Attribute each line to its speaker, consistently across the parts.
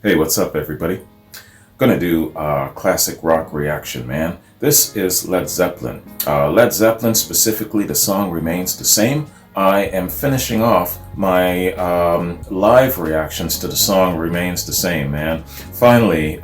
Speaker 1: Hey, what's up, everybody? Gonna do a classic rock reaction, man. This is Led Zeppelin. Led Zeppelin, specifically, the song remains the same. I am finishing off my live reactions to the song remains the same, man. Finally,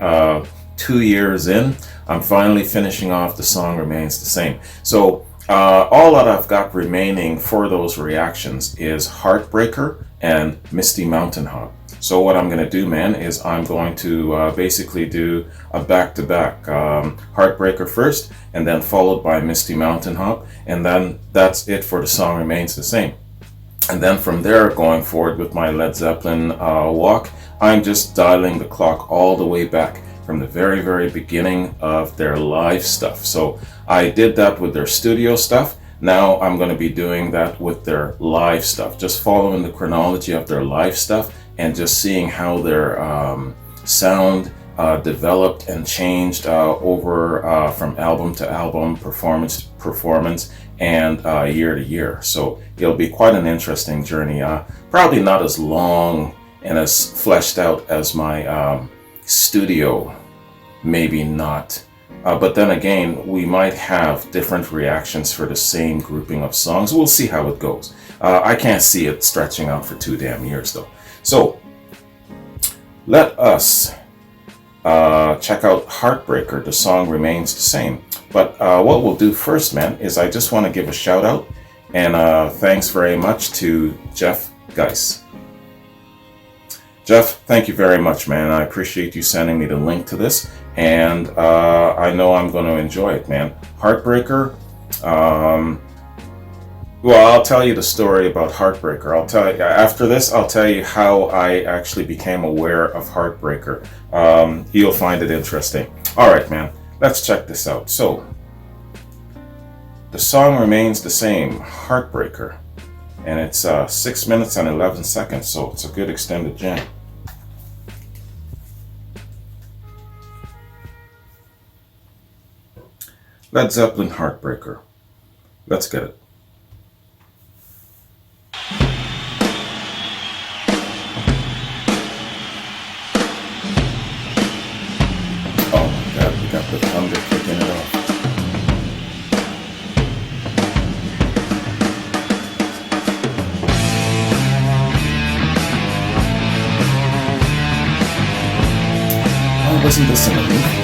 Speaker 1: 2 years in, I'm finally finishing off the song remains the same. So all that I've got remaining for those reactions is Heartbreaker and Misty Mountain Hop. So what I'm going to do, man, is I'm going to basically do a back-to-back Heartbreaker first, and then followed by Misty Mountain Hop, and then that's it for the song remains the same. And then from there, going forward with my Led Zeppelin walk, I'm just dialing the clock all the way back from the very, very beginning of their live stuff. So I did that with their studio stuff. Now I'm going to be doing that with their live stuff, just following the chronology of their live stuff and just seeing how their sound developed and changed over from album to album, performance to performance, and year to year. So it'll be quite an interesting journey. Probably not as long and as fleshed out as my studio, maybe not. But then again, we might have different reactions for the same grouping of songs. We'll see how it goes. I can't see it stretching out for 2 damn years though. So let us check out Heartbreaker. The song remains the same. But what we'll do first, man, is I just want to give a shout out and thanks very much to Jeff Geis. Jeff, thank you very much, man. I appreciate you sending me the link to this, and I know I'm going to enjoy it, man. Heartbreaker. Well, I'll tell you the story about Heartbreaker. I'll tell you after this. I'll tell you how I actually became aware of Heartbreaker. You'll find it interesting. All right, man. Let's check this out. So, the song remains the same, Heartbreaker, and it's 6 minutes and 11 seconds. So it's a good extended jam. Led Zeppelin, Heartbreaker. Let's get it. Oh my God, we got the thunder kicking it off. Oh, wasn't this in the movie?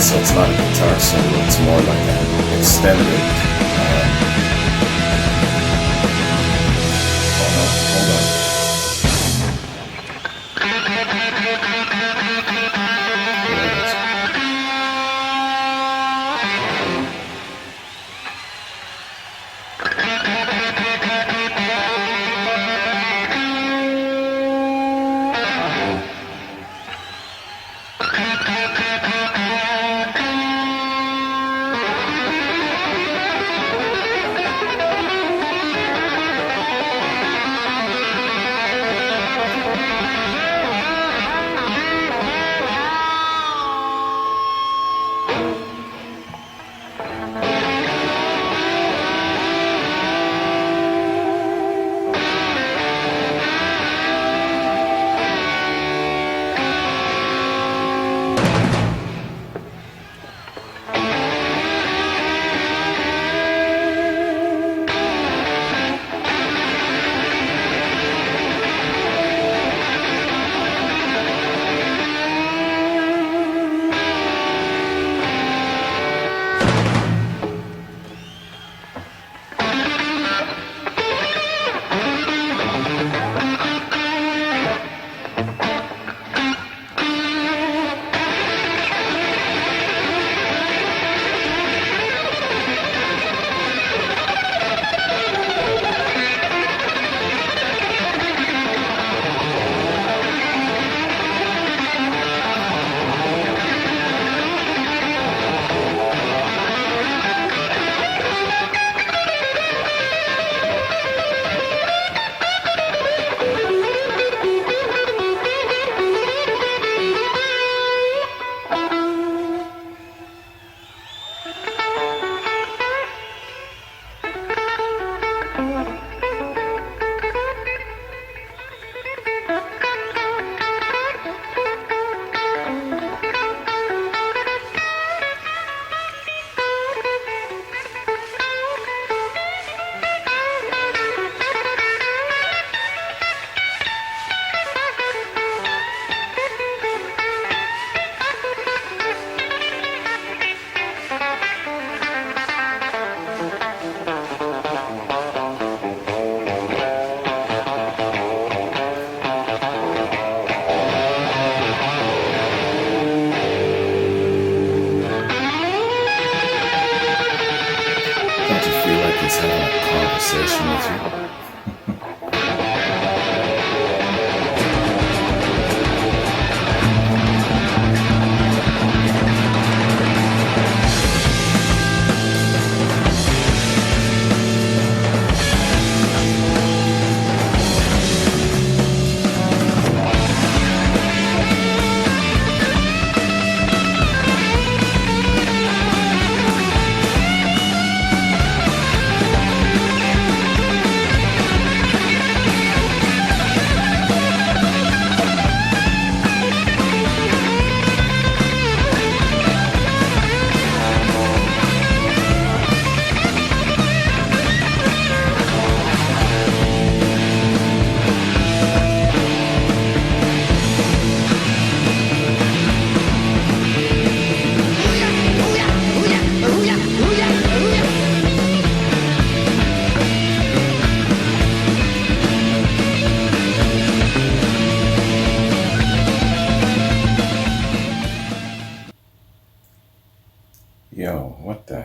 Speaker 1: So it's not a guitar solo, it's more like an extended. Hold on.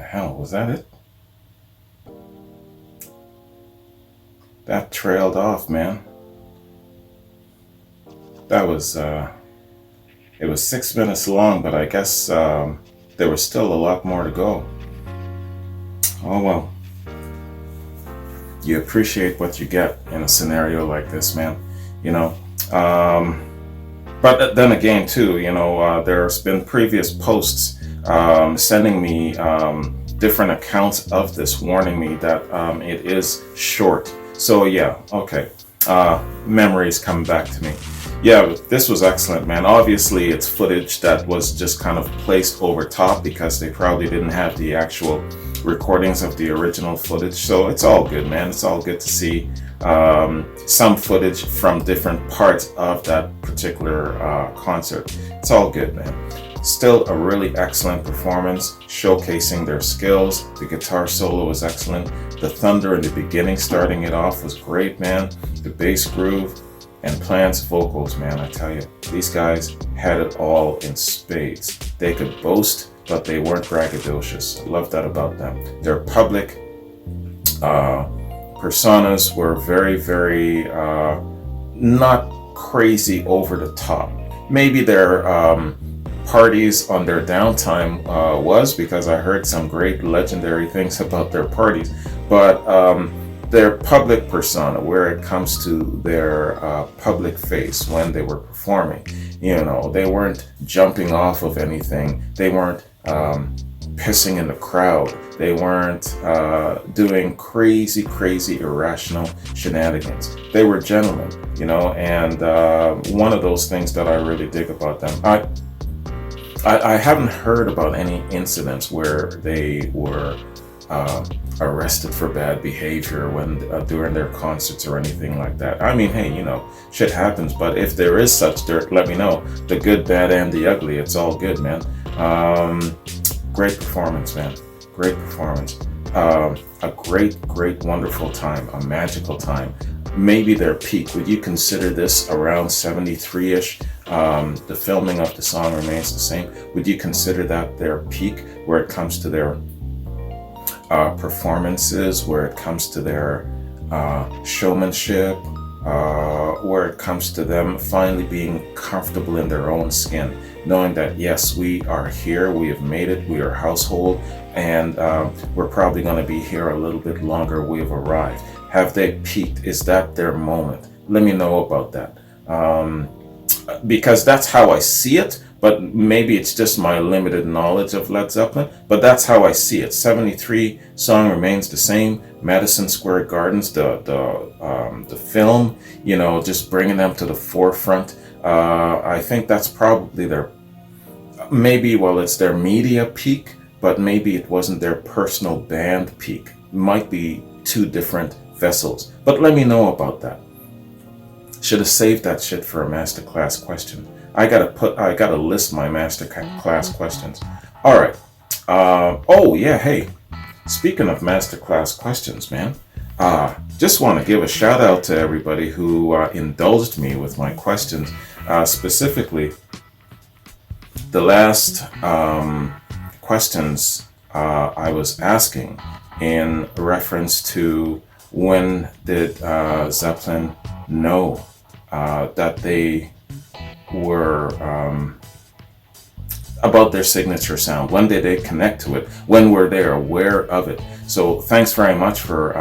Speaker 1: hell? Was that it? That trailed off, man. That was, it was 6 minutes long, but I guess there was still a lot more to go. Oh well. You appreciate what you get in a scenario like this, man. You know. But then again, too, there's been previous posts sending me different accounts of this, warning me that it is short. So yeah, okay. Memories come back to me. Yeah, this was excellent, man. Obviously, it's footage that was just kind of placed over top because they probably didn't have the actual recordings of the original footage. So it's all good, man. It's all good to see some footage from different parts of that particular concert. It's all good, man. Still a really excellent performance, showcasing their skills. The guitar solo was excellent. The thunder in the beginning, starting it off, was great, man. The bass groove and Plant's vocals, man, I tell you, these guys had it all in spades. They could boast, but they weren't braggadocious. I love that about them. Their public personas were very, very not crazy over the top. Maybe their parties on their downtime was, because I heard some great legendary things about their parties, but their public persona, where it comes to their public face when they were performing, they weren't jumping off of anything. They weren't pissing in the crowd. They weren't doing crazy, irrational shenanigans. They were gentlemen, and one of those things that I really dig about them. I haven't heard about any incidents where they were arrested for bad behavior when during their concerts or anything like that. I mean, hey, shit happens, but if there is such dirt, let me know. The good, bad, and the ugly, it's all good, man. Great performance, man. Great performance. A great, wonderful time. A magical time. Maybe their peak. Would you consider this around 73-ish? The filming of the song remains the same. Would you consider that their peak where it comes to their performances, where it comes to their showmanship, where it comes to them finally being comfortable in their own skin, knowing that yes, we are here, we have made it, we are household, and we're probably going to be here a little bit longer, we have arrived. Have they peaked? Is that their moment? Let me know about that. Because that's how I see it, but maybe it's just my limited knowledge of Led Zeppelin, but that's how I see it. 73 song remains the same. Madison Square Gardens, the film, just bringing them to the forefront. I think that's probably it's their media peak, but maybe it wasn't their personal band peak. Might be two different vessels, but let me know about that. Should have saved that shit for a masterclass question. I gotta list my masterclass questions. All right. Oh yeah. Hey, speaking of masterclass questions, man. Just want to give a shout out to everybody who indulged me with my questions. Specifically, the last questions I was asking in reference to when did Zeppelin know that they were about their signature sound? When did they connect to it? When were they aware of it? So thanks very much for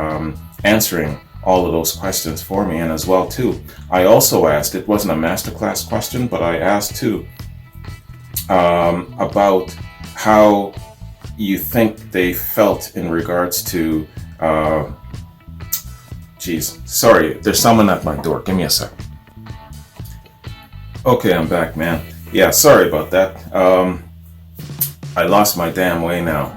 Speaker 1: answering all of those questions for me. And as well too, I also asked, it wasn't a masterclass question, but I asked too about how you think they felt in regards to sorry, there's someone at my door. Give me a sec. Okay, I'm back, man. Yeah, sorry about that. I lost my damn way now.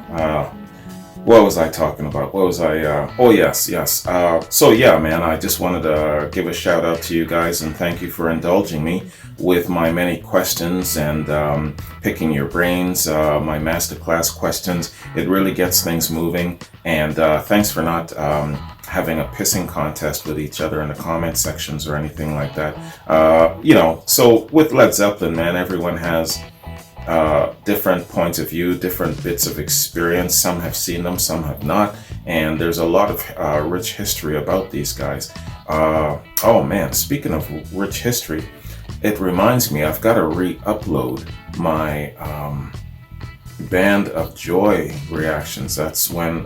Speaker 1: What was I talking about? What was I? Oh, yes. So yeah, man, I just wanted to give a shout out to you guys and thank you for indulging me with my many questions and picking your brains, my masterclass questions. It really gets things moving. And thanks for not having a pissing contest with each other in the comment sections or anything like that. So with Led Zeppelin, man, everyone has different points of view, different bits of experience. Some have seen them, some have not, and there's a lot of rich history about these guys. Oh man, speaking of rich history, it reminds me I've got to re-upload my Band of Joy reactions. That's when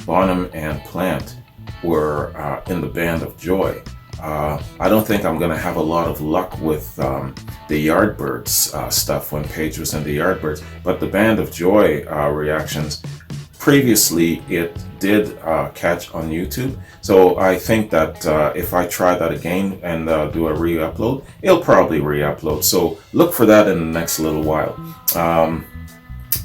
Speaker 1: Bonham and Plant were in the Band of Joy. I don't think I'm going to have a lot of luck with the Yardbirds stuff when Page was in the Yardbirds, but the Band of Joy reactions, previously it did catch on YouTube. So I think that if I try that again and do a re-upload, it'll probably re-upload. So look for that in the next little while.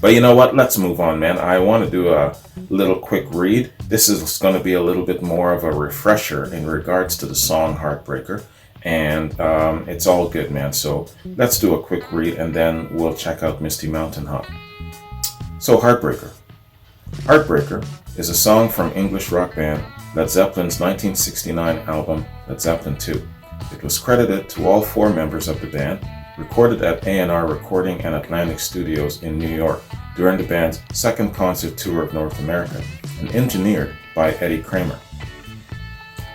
Speaker 1: But you know what? Let's move on, man. I want to do a little quick read. This is going to be a little bit more of a refresher in regards to the song Heartbreaker. And it's all good, man. So let's do a quick read and then we'll check out Misty Mountain Hop. So Heartbreaker. Heartbreaker is a song from English rock band Led Zeppelin's 1969 album Led Zeppelin II. It was credited to all 4 members of the band, recorded at A&R Recording and Atlantic Studios in New York during the band's second concert tour of North America, and engineered by Eddie Kramer.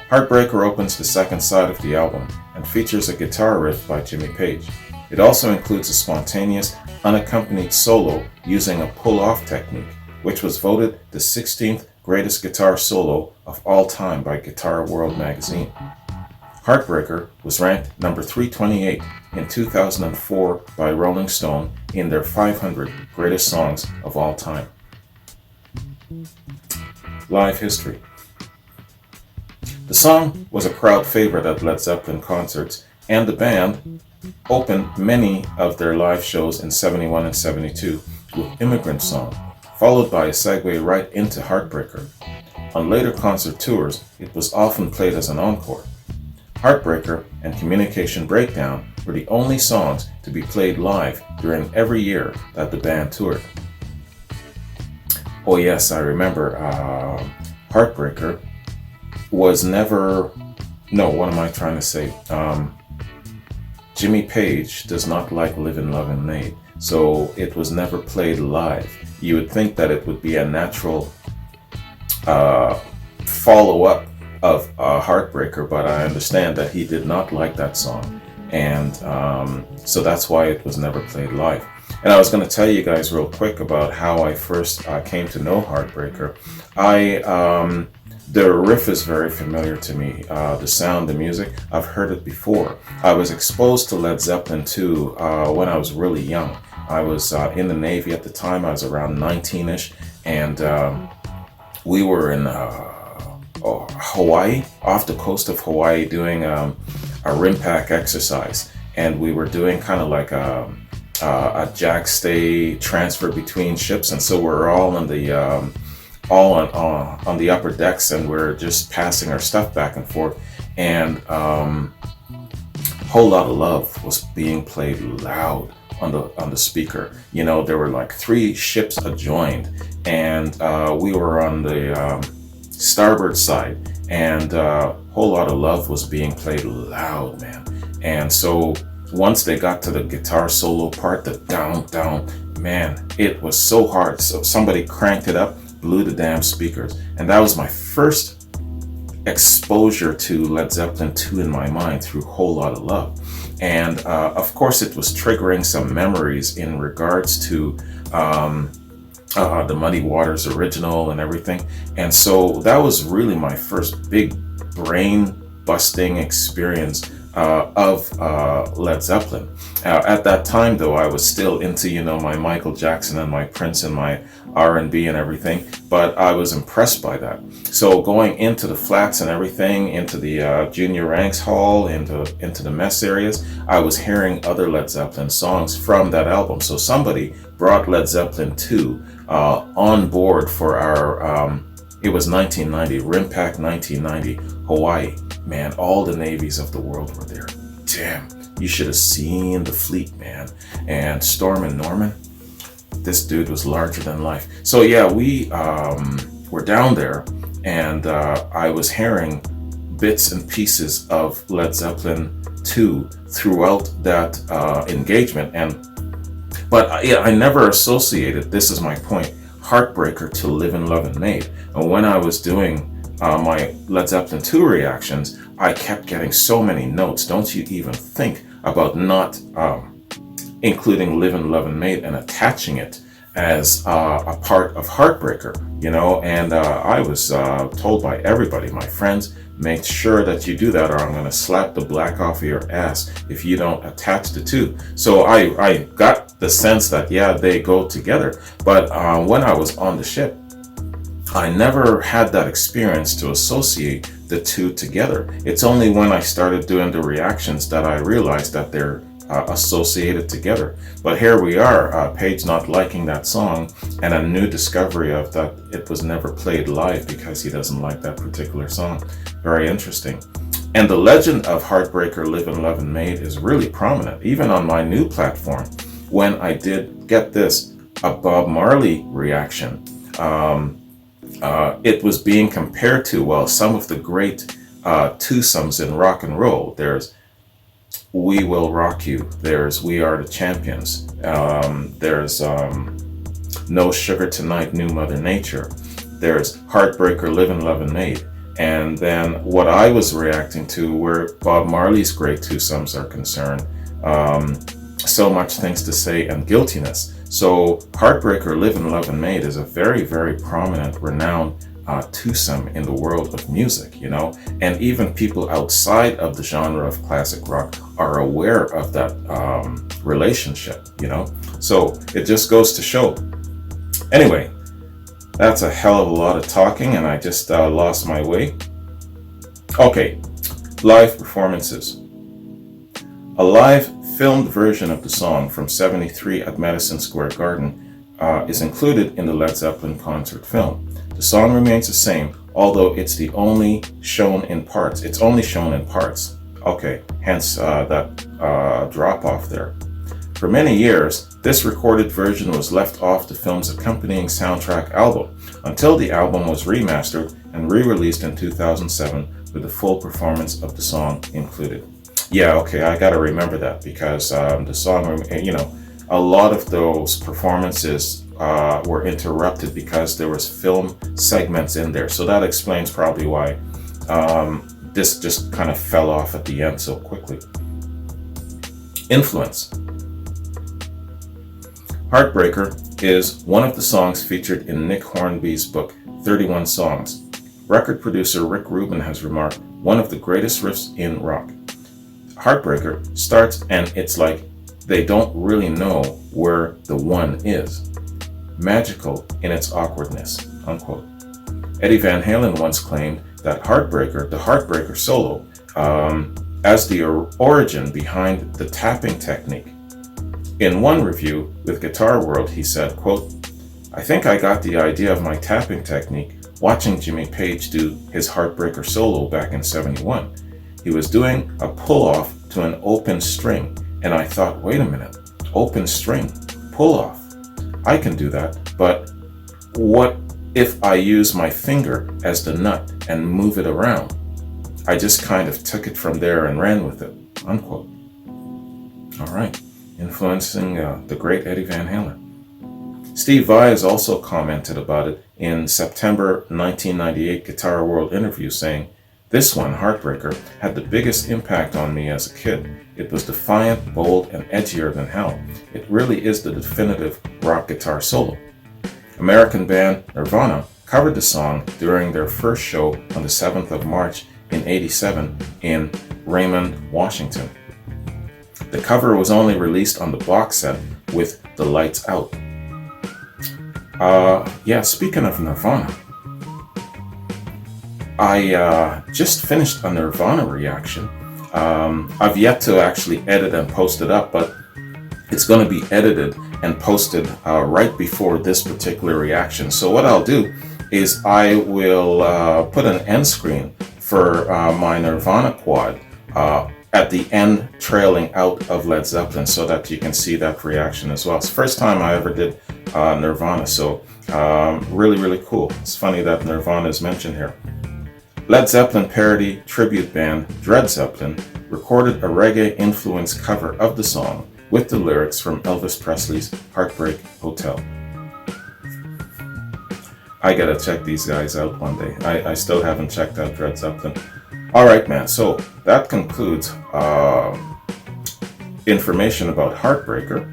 Speaker 1: Heartbreaker opens the second side of the album and features a guitar riff by Jimmy Page. It also includes a spontaneous, unaccompanied solo using a pull-off technique, which was voted the 16th greatest guitar solo of all time by Guitar World magazine. Heartbreaker was ranked number 328 in 2004 by Rolling Stone in their 500 greatest songs of all time. Live history. The song was a crowd favorite at Led Zeppelin concerts, and the band opened many of their live shows in 71 and 72 with Immigrant Song, followed by a segue right into Heartbreaker. On later concert tours, it was often played as an encore. Heartbreaker and Communication Breakdown were the only songs to be played live during every year that the band toured. Oh yes, I remember Heartbreaker was never... No, what am I trying to say? Jimmy Page does not like Livin' Lovin' Maid, so it was never played live. You would think that it would be a natural follow-up of Heartbreaker, but I understand that he did not like that song, and so that's why it was never played live. And I was going to tell you guys real quick about how I first came to know Heartbreaker. The riff is very familiar to me. The sound, the music, I've heard it before. I was exposed to Led Zeppelin too when I was really young. I was in the Navy at the time. I was around 19-ish, and we were in Hawaii, off the coast of Hawaii, doing a rim pack exercise, and we were doing kind of like a jack stay transfer between ships, and so we're all on the on the upper decks, and we're just passing our stuff back and forth, and Whole Lot of Love was being played loud on the speaker. You know, there were like 3 ships adjoined, and we were on the starboard side, and Whole Lot of Love was being played loud, man. And so once they got to the guitar solo part, the down, man, it was so hard. So somebody cranked it up, blew the damn speakers, and that was my first exposure to Led Zeppelin 2 in my mind through Whole Lot of Love. And of course it was triggering some memories in regards to the Muddy Waters original and everything. And so that was really my first big brain busting experience of Led Zeppelin. At that time though, I was still into, you know, my Michael Jackson and my Prince and my R&B and everything, but I was impressed by that. So going into the flats and everything, into the junior ranks hall, into the mess areas, I was hearing other Led Zeppelin songs from that album. So somebody brought Led Zeppelin 2 on board for our, it was 1990, Rim Pack 1990, Hawaii. Man, all the navies of the world were there. Damn, you should have seen the fleet, man. And Storm and Norman, this dude was larger than life. So yeah, we were down there, and I was hearing bits and pieces of Led Zeppelin 2 throughout that engagement. And But yeah, I never associated, this is my point, Heartbreaker to Livin' Lovin' Maid. And when I was doing my Led Zeppelin 2 reactions, I kept getting so many notes. Don't you even think about not including Livin' Lovin' Maid and attaching it as a part of Heartbreaker, you know? And I was told by everybody, my friends, make sure that you do that or I'm going to slap the black off of your ass if you don't attach the two. So I got the sense that, yeah, they go together. But when I was on the ship, I never had that experience to associate the two together. It's only when I started doing the reactions that I realized that they're associated together. But here we are, Paige not liking that song, and a new discovery of that it was never played live because he doesn't like that particular song. Very interesting. And the legend of Heartbreaker, Livin' Lovin' Maid is really prominent, even on my new platform. When I did, get this, a Bob Marley reaction, it was being compared to, well, some of the great twosomes in rock and roll. There's We Will Rock You, there's We Are the Champions, there's No Sugar Tonight, New Mother Nature, there's Heartbreaker, Livin' Lovin' Maid. And then what I was reacting to were Bob Marley's great twosomes are concerned, So Much Things to Say and Guiltiness. So Heartbreaker, Livin' Lovin' Maid is a very, very prominent, renowned twosome in the world of music, you know, and even people outside of the genre of classic rock are aware of that relationship, you know. So it just goes to show. Anyway, that's a hell of a lot of talking, and I just lost my way. Okay, live performances. A live filmed version of the song from '73 at Madison Square Garden is included in the Led Zeppelin concert film. The song remains the same, although it's only shown in parts. It's only shown in parts. Okay, hence that drop off there. For many years, this recorded version was left off the film's accompanying soundtrack album until the album was remastered and re-released in 2007 with the full performance of the song included. Yeah, okay, I gotta remember that because the song, you know, a lot of those performances were interrupted because there was film segments in there. So that explains probably why this just kind of fell off at the end so quickly. Influence. Heartbreaker is one of the songs featured in Nick Hornby's book, 31 Songs. Record producer Rick Rubin has remarked, one of the greatest riffs in rock. Heartbreaker starts and it's like they don't really know where the one is. Magical in its awkwardness, unquote. Eddie Van Halen once claimed that Heartbreaker, the Heartbreaker solo, as the origin behind the tapping technique. In one review with Guitar World, he said, quote, I think I got the idea of my tapping technique watching Jimmy Page do his Heartbreaker solo back in '71. He was doing a pull-off to an open string, and I thought, wait a minute, open string, pull-off. I can do that, but what if I use my finger as the nut and move it around? I just kind of took it from there and ran with it, unquote. All right, influencing the great Eddie Van Halen. Steve Vai has also commented about it in September 1998 Guitar World interview, saying, this one, Heartbreaker, had the biggest impact on me as a kid. It was defiant, bold, and edgier than hell. It really is the definitive rock guitar solo. American band Nirvana covered the song during their first show on the 7th of March in '87 in Raymond, Washington. The cover was only released on the box set with the lights out. Yeah, speaking of Nirvana, I just finished a Nirvana reaction. I've yet to actually edit and post it up, but it's going to be edited and posted right before this particular reaction. So what I'll do is I will put an end screen for my Nirvana quad at the end trailing out of Led Zeppelin so that you can see that reaction as well. It's the first time I ever did Nirvana, so really, really cool. It's funny that Nirvana is mentioned here. Led Zeppelin parody tribute band Led Zeppelin recorded a reggae-influenced cover of the song with the lyrics from Elvis Presley's Heartbreak Hotel. I gotta check these guys out one day. I still haven't checked out Led Zeppelin. Alright, man, so that concludes information about Heartbreaker.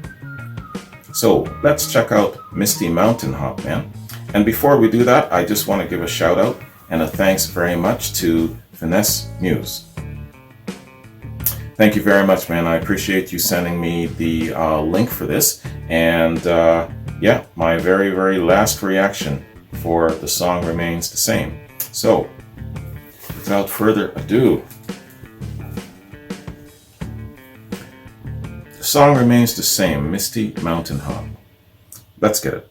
Speaker 1: So let's check out Misty Mountain Hop, man. And before we do that, I just want to give a shout out and a thanks very much to Finesse Muse. Thank you very much, man. I appreciate you sending me the link for this. And yeah, my very, very last reaction for the song remains the same. So without further ado, the song remains the same, Misty Mountain Hop. Let's get it.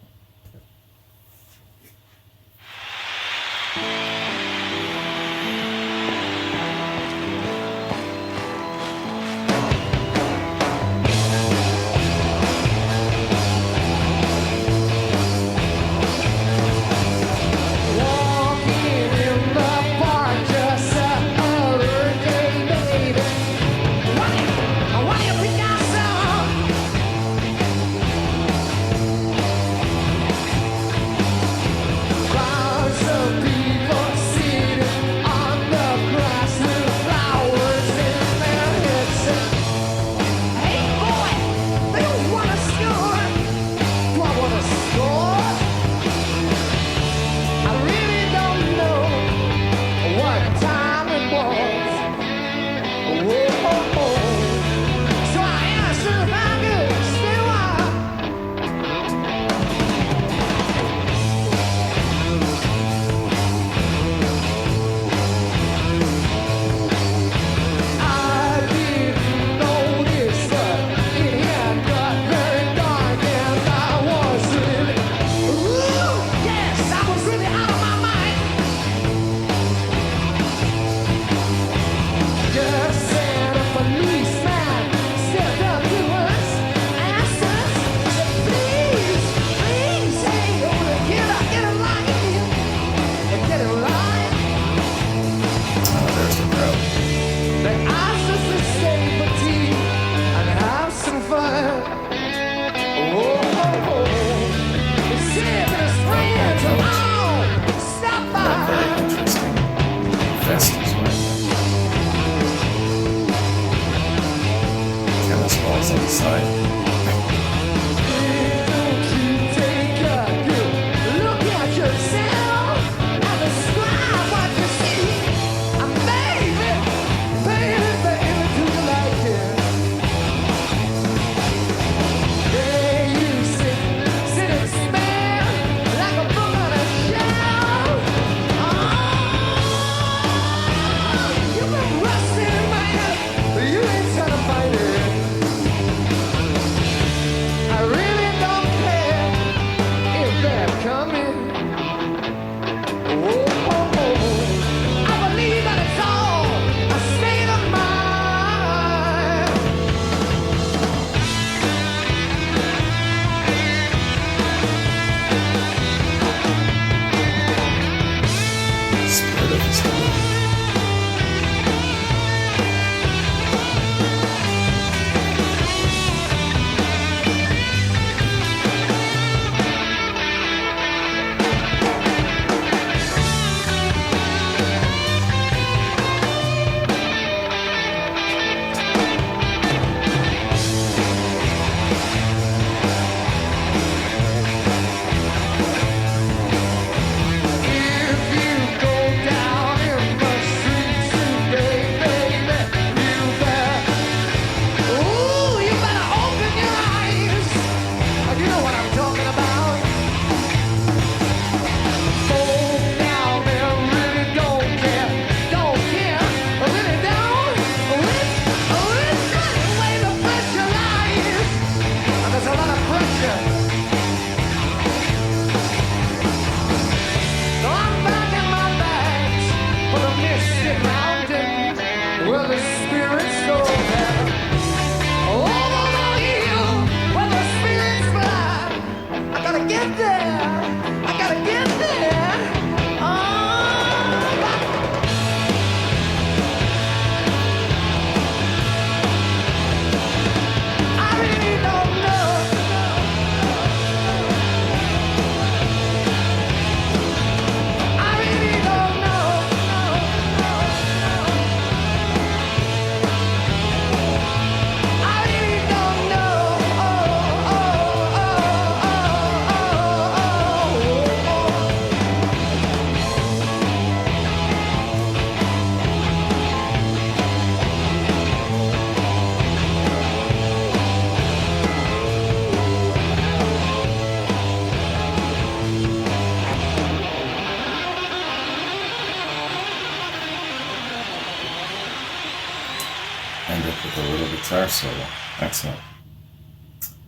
Speaker 1: little guitar solo. Excellent.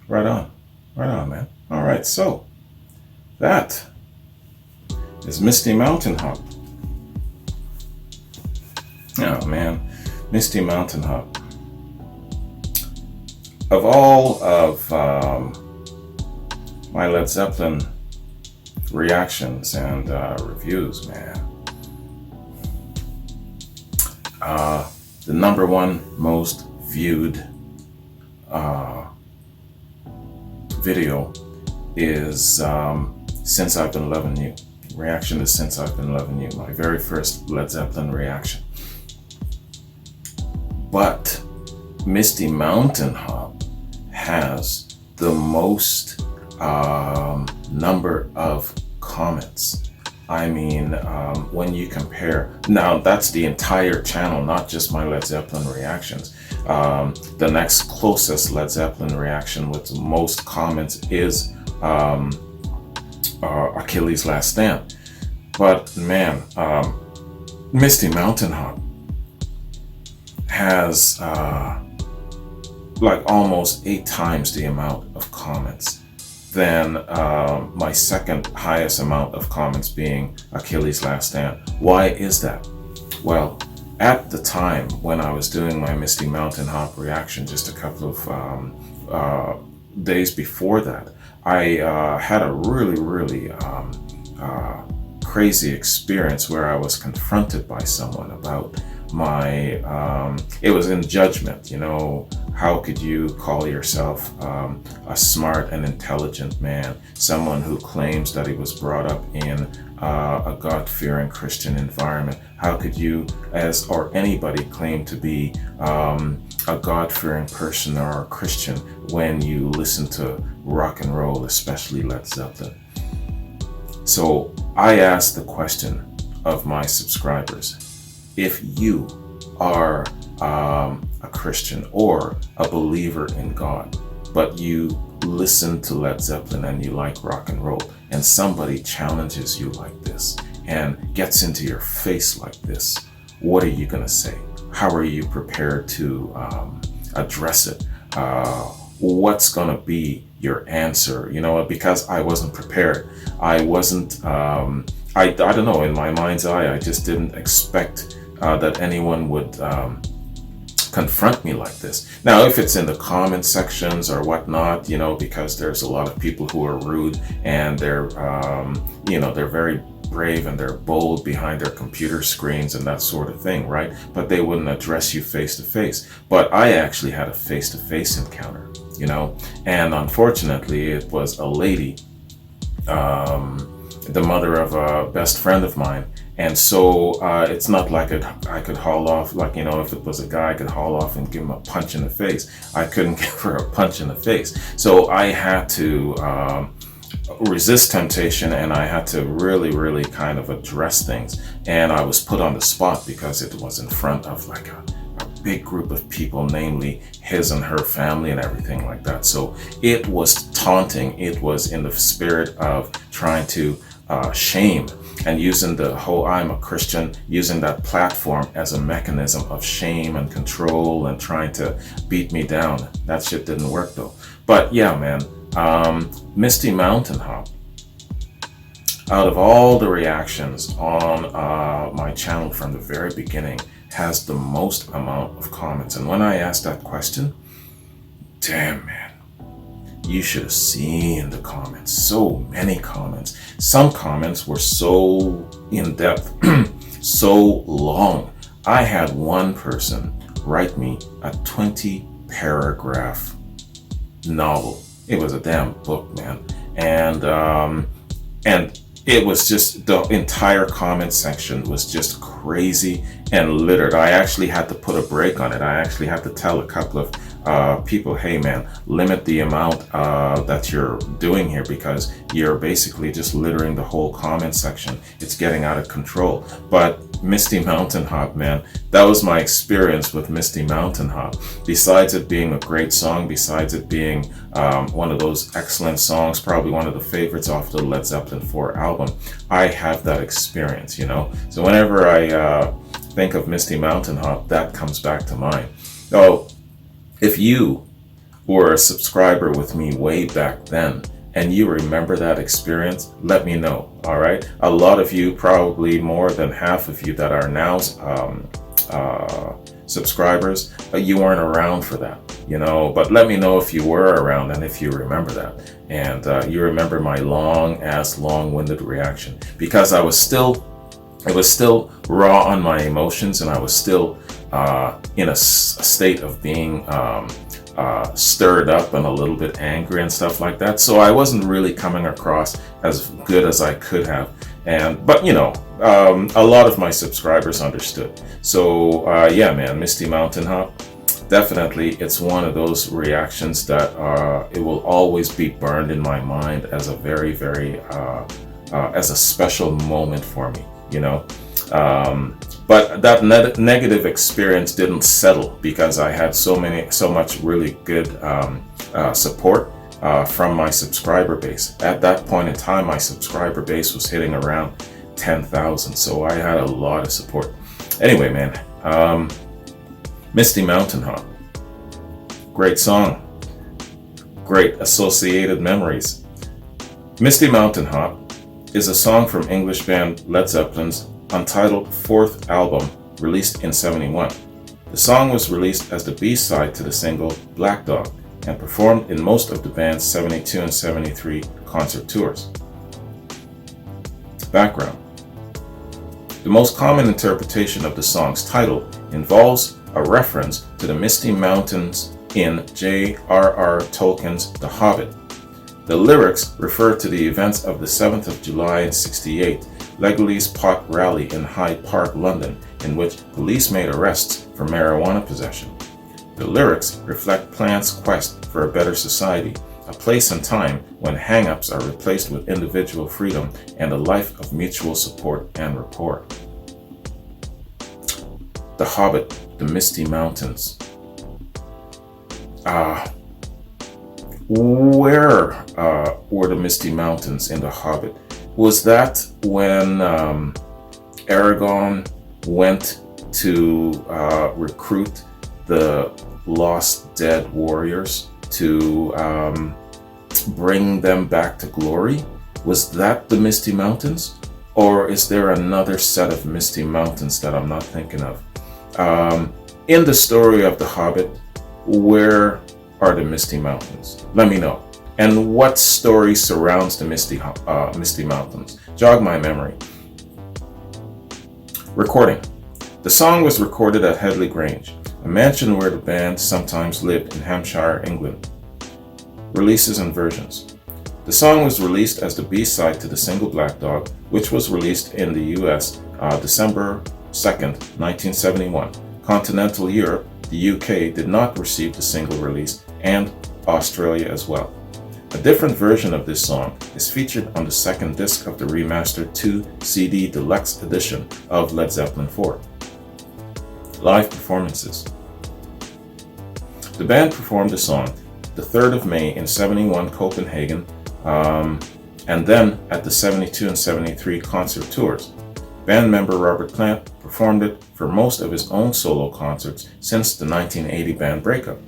Speaker 1: Right on, man. All right, so that is Misty Mountain Hop. Oh man, Misty Mountain Hop. Of all of my Led Zeppelin reactions and reviews, man, the number one most viewed video is Since I've Been Loving You. Reaction to Since I've Been Loving You, my very first Led Zeppelin reaction. But Misty Mountain Hop has the most number of comments. I mean, when you compare, now that's the entire channel, not just my Led Zeppelin reactions. The next closest Led Zeppelin reaction with the most comments is Achilles' Last Stand. But man, Misty Mountain Hop has like almost 8 times the amount of comments than my second highest amount of comments being Achilles' Last Stand. Why is that? Well, at the time when I was doing my Misty Mountain Hop reaction, just a couple of days before that, I had a really crazy experience where I was confronted by someone about my, it was in judgment, you know, how could you call yourself a smart and intelligent man, someone who claims that he was brought up in a God-fearing Christian environment? How could you, or anybody, claim to be a God-fearing person or a Christian when you listen to rock and roll, especially Led Zeppelin? So I asked the question of my subscribers: if you are a Christian or a believer in God, but you listen to Led Zeppelin and you like rock and roll, and somebody challenges you like this and gets into your face like this, what are you gonna say? How are you prepared to address it? What's gonna be your answer? You know, because I wasn't prepared. I wasn't, I don't know, in my mind's eye, I just didn't expect that anyone would confront me like this. Now, if it's in the comment sections or whatnot, you know, because there's a lot of people who are rude and they're, you know, they're very brave and they're bold behind their computer screens and that sort of thing, right? But they wouldn't address you face to face. But I actually had a face to face encounter, you know, and unfortunately it was a lady, the mother of a best friend of mine. And so it's not like I could haul off, like, you know, if it was a guy, I could haul off and give him a punch in the face. I couldn't give her a punch in the face. So I had to resist temptation, and I had to really kind of address things. And I was put on the spot because it was in front of like a big group of people, namely his and her family and everything like that. So it was taunting. It was in the spirit of trying to shame, and using the whole I'm a Christian, using that platform as a mechanism of shame and control and trying to beat me down. That shit didn't work though. But yeah, man, Misty Mountain Hop, out of all the reactions on my channel from the very beginning, has the most amount of comments. And when I asked that question, damn man, you should have seen the comments. So many comments. Some comments were so in depth, so long. I had one person write me a 20-paragraph novel. It was a damn book, man. And it was just, the entire comment section was just crazy and littered. I actually had to put a break on it. I actually had to tell a couple of people, hey man, limit the amount that you're doing here, because you're basically just littering the whole comment section. It's getting out of control. But Misty Mountain Hop, man, that was my experience with Misty Mountain Hop. Besides it being a great song, besides it being one of those excellent songs, probably one of the favorites off the Led Zeppelin 4 album, I have that experience, you know. So whenever I think of Misty Mountain Hop, that comes back to mind. So If you were a subscriber with me way back then and you remember that experience, let me know. All right. A lot of you, probably more than half of you that are now subscribers, you weren't around for that, but let me know if you were around and if you remember that, and you remember my long-winded reaction, because it was still raw on my emotions, and I was still in a state of being stirred up and a little bit angry and stuff like that. So I wasn't really coming across as good as I could have. But a lot of my subscribers understood. So yeah, man, Misty Mountain Hop, definitely, it's one of those reactions that it will always be burned in my mind as a very, very as a special moment for me. But that negative experience didn't settle, because I had so much really good support from my subscriber base. At that point in time, my subscriber base was hitting around 10,000, so I had a lot of support. Anyway, man, Misty Mountain Hop, great song, great associated memories. Misty Mountain Hop is a song from English band Led Zeppelin's untitled fourth album, released in '71. The song was released as the B-side to the single Black Dog and performed in most of the band's '72 and '73 concert tours. Background. The most common interpretation of the song's title involves a reference to the Misty Mountains in J.R.R. Tolkien's The Hobbit. The lyrics refer to the events of the 7th of July in '68, Legolas Pot rally in Hyde Park, London, in which police made arrests for marijuana possession. The lyrics reflect Plant's quest for a better society, a place and time when hang-ups are replaced with individual freedom and a life of mutual support and rapport. The Hobbit, the Misty Mountains. Where were the Misty Mountains in The Hobbit? Was that when Aragorn went to recruit the lost dead warriors to bring them back to glory? Was that the Misty Mountains? Or is there another set of Misty Mountains that I'm not thinking of? In the story of The Hobbit, where are the Misty Mountains? Let me know. And what story surrounds the Misty Mountains? Jog my memory. Recording. The song was recorded at Headley Grange, a mansion where the band sometimes lived in Hampshire, England. Releases and versions. The song was released as the B-side to the single Black Dog, which was released in the US December 2nd, 1971. Continental Europe, the UK, did not receive the single release, and Australia as well. A different version of this song is featured on the second disc of the remastered 2 CD deluxe edition of Led Zeppelin 4. Live performances. The band performed the song the 3rd of May in '71 Copenhagen, and then at the '72 and '73 concert tours. Band member Robert Plant performed it for most of his own solo concerts since the 1980 band breakup.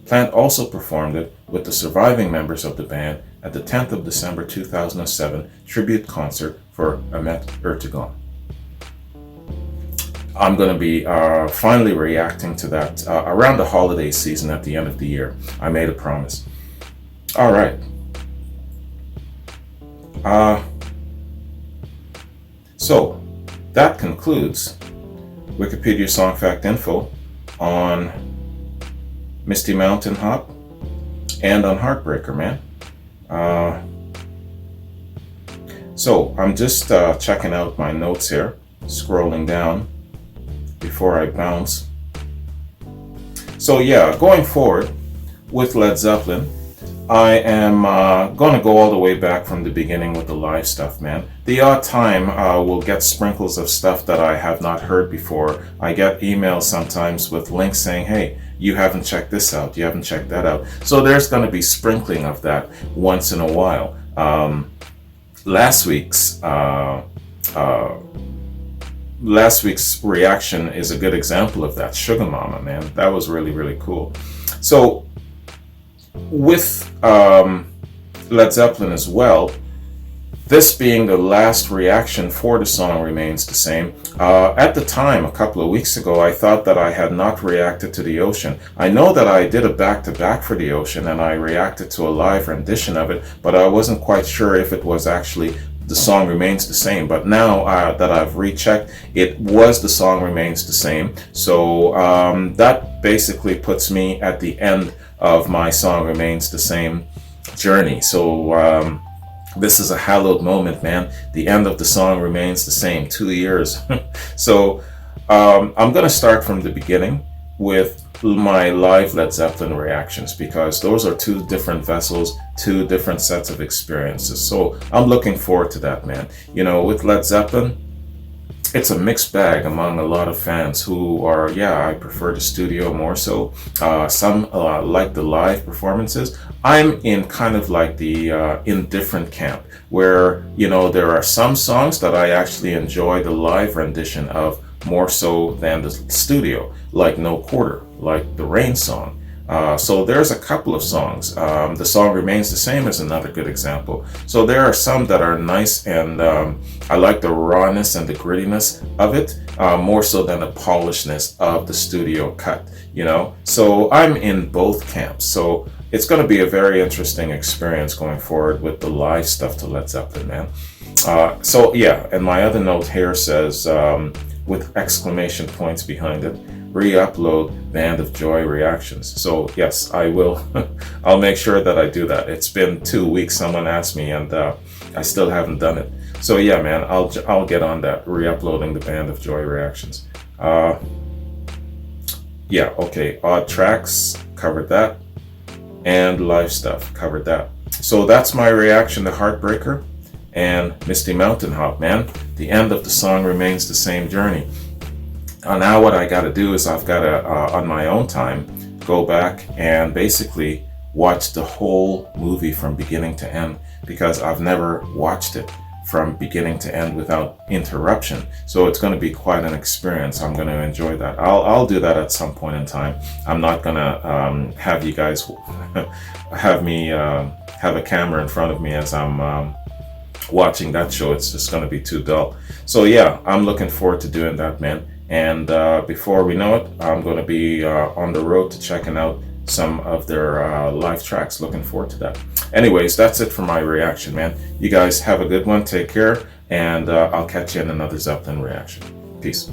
Speaker 1: Plant also performed it with the surviving members of the band at the 10th of December 2007 tribute concert for Ahmet Ertegun. I'm going to be finally reacting to that around the holiday season at the end of the year. I made a promise. All right. So that concludes Wikipedia Song Fact Info on Misty Mountain Hop and on Heartbreaker, man. So I'm just checking out my notes here, scrolling down before I bounce. So yeah, going forward with Led Zeppelin, I am going to go all the way back from the beginning with the live stuff, man. The odd time will get sprinkles of stuff that I have not heard before. I get emails sometimes with links saying, hey, you haven't checked this out, you haven't checked that out. So there's going to be sprinkling of that once in a while. Last week's reaction is a good example of that. Sugar Mama, man, that was really, really cool. So with Led Zeppelin as well, this being the last reaction for the song remains the same. At the time, a couple of weeks ago, I thought that I had not reacted to The Ocean. I know that I did a back-to-back for The Ocean, and I reacted to a live rendition of it, but I wasn't quite sure if it was actually The Song Remains the Same. But now that I've rechecked, it was The Song Remains the Same. So that basically puts me at the end of my Song Remains the Same journey. So this is a hallowed moment, man. The end of The Song Remains the Same, 2 years. So I'm going to start from the beginning with my live Led Zeppelin reactions, because those are two different vessels, two different sets of experiences. So I'm looking forward to that, man. You know, with Led Zeppelin, it's a mixed bag among a lot of fans who are, yeah, I prefer the studio more so. Some like the live performances. I'm in kind of like the indifferent camp, where, you know, there are some songs that I actually enjoy the live rendition of more so than the studio, like No Quarter, like the Rain song. So there's a couple of songs. The Song Remains the Same is another good example. So there are some that are nice, and I like the rawness and the grittiness of it, more so than the polishedness of the studio cut, you know. So I'm in both camps. So it's going to be a very interesting experience going forward with the live stuff to Led Zeppelin, man. So yeah, and my other note here says, with exclamation points behind it, re-upload Band of Joy reactions. So yes, I will. I'll make sure that I do that. It's been 2 weeks, someone asked me, and I still haven't done it. So yeah, man, I'll get on that, re-uploading the Band of Joy reactions. Yeah, okay, odd tracks, covered that, and live stuff, covered that. So that's my reaction to Heartbreaker and Misty Mountain Hop, man. The end of The Song Remains the Same journey. Now what I got to do is I've got to, on my own time, go back and basically watch the whole movie from beginning to end, because I've never watched it from beginning to end without interruption. So it's going to be quite an experience. I'm going to enjoy that. I'll do that at some point in time. I'm not going to have you guys have me have a camera in front of me as I'm watching that show. It's just going to be too dull. So yeah, I'm looking forward to doing that, man. And before we know it, I'm going to be on the road to checking out some of their live tracks. Looking forward to that. Anyways, that's it for my reaction, man. You guys have a good one. Take care, and I'll catch you in another Zeppelin reaction. Peace.